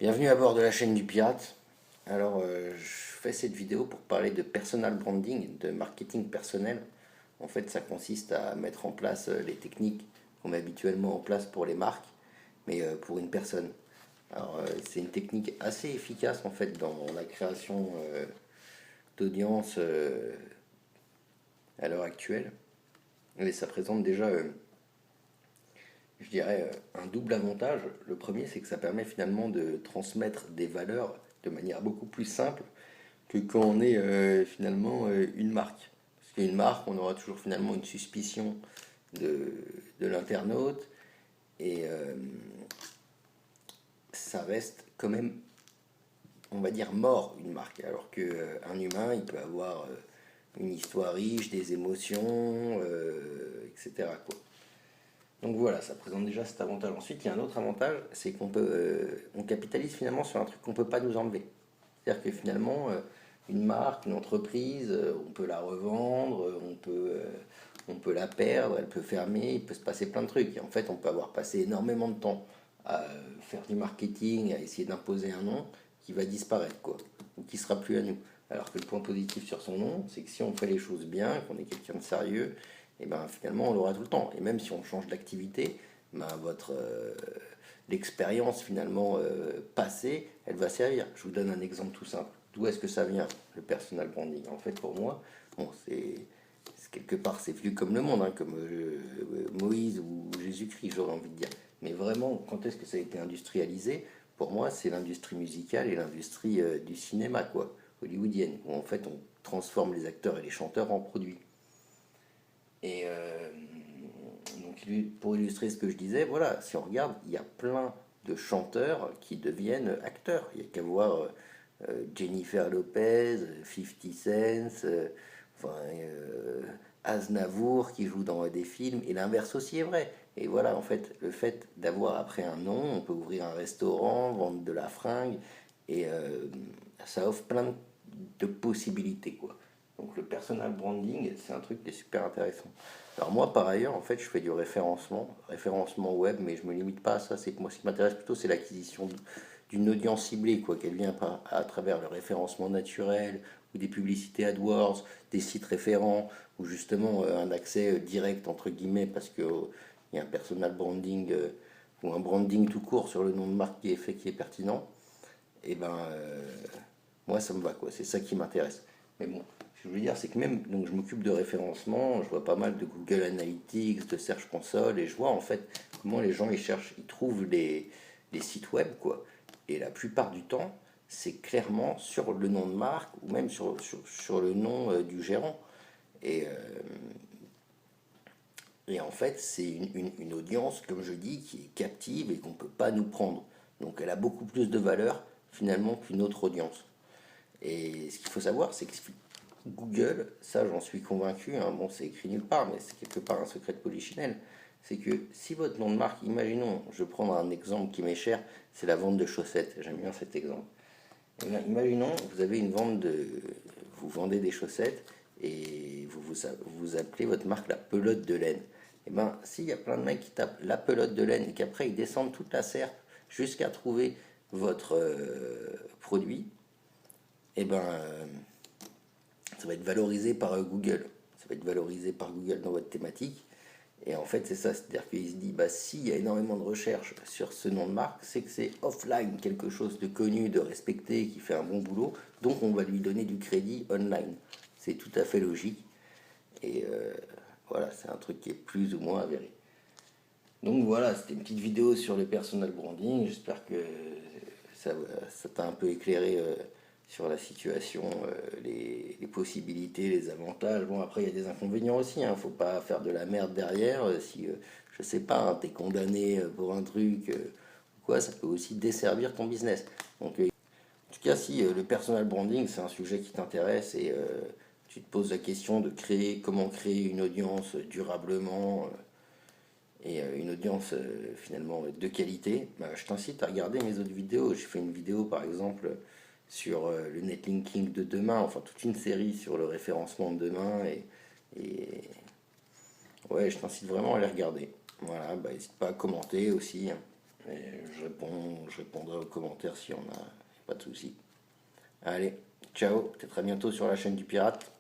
Bienvenue à bord de la chaîne du pirate. Je fais cette vidéo pour parler de personal branding, de marketing personnel. En fait, ça consiste à mettre en place les techniques qu'on met habituellement en place pour les marques, mais pour une personne. C'est une technique assez efficace en fait dans la création d'audience à l'heure actuelle. Et ça présente déjà je dirais, un double avantage. Le premier, c'est que ça permet finalement de transmettre des valeurs de manière beaucoup plus simple que quand on est finalement une marque. Parce qu'une marque, on aura toujours finalement une suspicion de, de l'internaute et ça reste quand même, on va dire, mort une marque. Alors qu'un humain, il peut avoir une histoire riche, des émotions, etc. quoi. Donc voilà, ça présente déjà cet avantage. Ensuite, il y a un autre avantage, c'est on capitalise finalement sur un truc qu'on ne peut pas nous enlever. C'est-à-dire que finalement, une marque, une entreprise, on peut la revendre, on peut la perdre, elle peut fermer, il peut se passer plein de trucs. Et en fait, on peut avoir passé énormément de temps à faire du marketing, à essayer d'imposer un nom qui va disparaître, quoi, ou qui sera plus à nous. Alors que le point positif sur son nom, c'est que si on fait les choses bien, qu'on est quelqu'un de sérieux, et ben finalement on l'aura tout le temps. Et même si on change d'activité, ben l'expérience finalement passée, elle va servir. Je vous donne un exemple tout simple. D'où est-ce que ça vient, le personal branding? En fait, pour moi, bon, quelque part, c'est vieux comme le monde, hein, comme Moïse ou Jésus-Christ, j'aurais envie de dire. Mais vraiment, quand est-ce que ça a été industrialisé? Pour moi, c'est l'industrie musicale et l'industrie du cinéma, quoi, hollywoodienne, où en fait on transforme les acteurs et les chanteurs en produits. Et donc, pour illustrer ce que je disais, voilà, si on regarde, il y a plein de chanteurs qui deviennent acteurs. Il n'y a qu'à voir Jennifer Lopez, 50 Cent, enfin, Aznavour qui joue dans des films, et l'inverse aussi est vrai. Et voilà, en fait, le fait d'avoir après un nom, on peut ouvrir un restaurant, vendre de la fringue, et ça offre plein de possibilités, quoi. Donc le personal branding, c'est un truc qui est super intéressant. Alors moi, par ailleurs, en fait, je fais du référencement web, mais je me limite pas à ça. C'est que moi, ce qui m'intéresse plutôt, c'est l'acquisition d'une audience ciblée, quoi, qu'elle vient pas à travers le référencement naturel ou des publicités AdWords, des sites référents, ou justement un accès direct entre guillemets, parce que il y a un personal branding ou un branding tout court sur le nom de marque qui est fait, qui est pertinent. Et ben, moi, ça me va, quoi. C'est ça qui m'intéresse. Mais bon, ce que je veux dire, c'est que même, donc je m'occupe de référencement, je vois pas mal de Google Analytics, de Search Console, et je vois en fait comment les gens ils cherchent, ils trouvent les sites web, quoi. Et la plupart du temps, c'est clairement sur le nom de marque ou même sur le nom du gérant. Et, euh, et en fait, c'est une audience, comme je dis, qui est captive et qu'on ne peut pas nous prendre. Donc elle a beaucoup plus de valeur finalement qu'une autre audience. Et ce qu'il faut savoir, c'est que Google, ça j'en suis convaincu, hein, bon c'est écrit nulle part, mais c'est quelque part un secret de polichinelle, c'est que si votre nom de marque, imaginons, je vais prendre un exemple qui m'est cher, c'est la vente de chaussettes, j'aime bien cet exemple. Eh bien, imaginons, vous avez une vente de... Vous vendez des chaussettes et vous appelez votre marque la pelote de laine. Et bien, s'il y a plein de mecs qui tapent la pelote de laine et qu'après ils descendent toute la serpe jusqu'à trouver votre produit, et ben ça va être valorisé par Google. Ça va être valorisé par Google dans votre thématique. Et en fait, c'est ça. C'est-à-dire qu'il se dit, bah, s'il y a énormément de recherches sur ce nom de marque, c'est que c'est offline, quelque chose de connu, de respecté, qui fait un bon boulot. Donc, on va lui donner du crédit online. C'est tout à fait logique. Et voilà, c'est un truc qui est plus ou moins avéré. Donc voilà, c'était une petite vidéo sur le personal branding. J'espère que ça t'a un peu éclairé sur la situation, les possibilités, les avantages. Bon, après, il y a des inconvénients aussi. Hein. Faut pas faire de la merde derrière. Si, je sais pas, hein, t'es condamné pour un truc, quoi, ça peut aussi desservir ton business. Donc, en tout cas, si le personal branding, c'est un sujet qui t'intéresse et tu te poses la question de comment créer une audience durablement et une audience finalement de qualité, bah, je t'incite à regarder mes autres vidéos. J'ai fait une vidéo par exemple sur le netlinking de demain, enfin toute une série sur le référencement de demain et ouais, je t'incite vraiment à les regarder. Voilà, bah, n'hésite pas à commenter aussi, hein. Et je répondrai aux commentaires si on a, pas de souci. Allez, ciao, peut-être à bientôt sur la chaîne du pirate.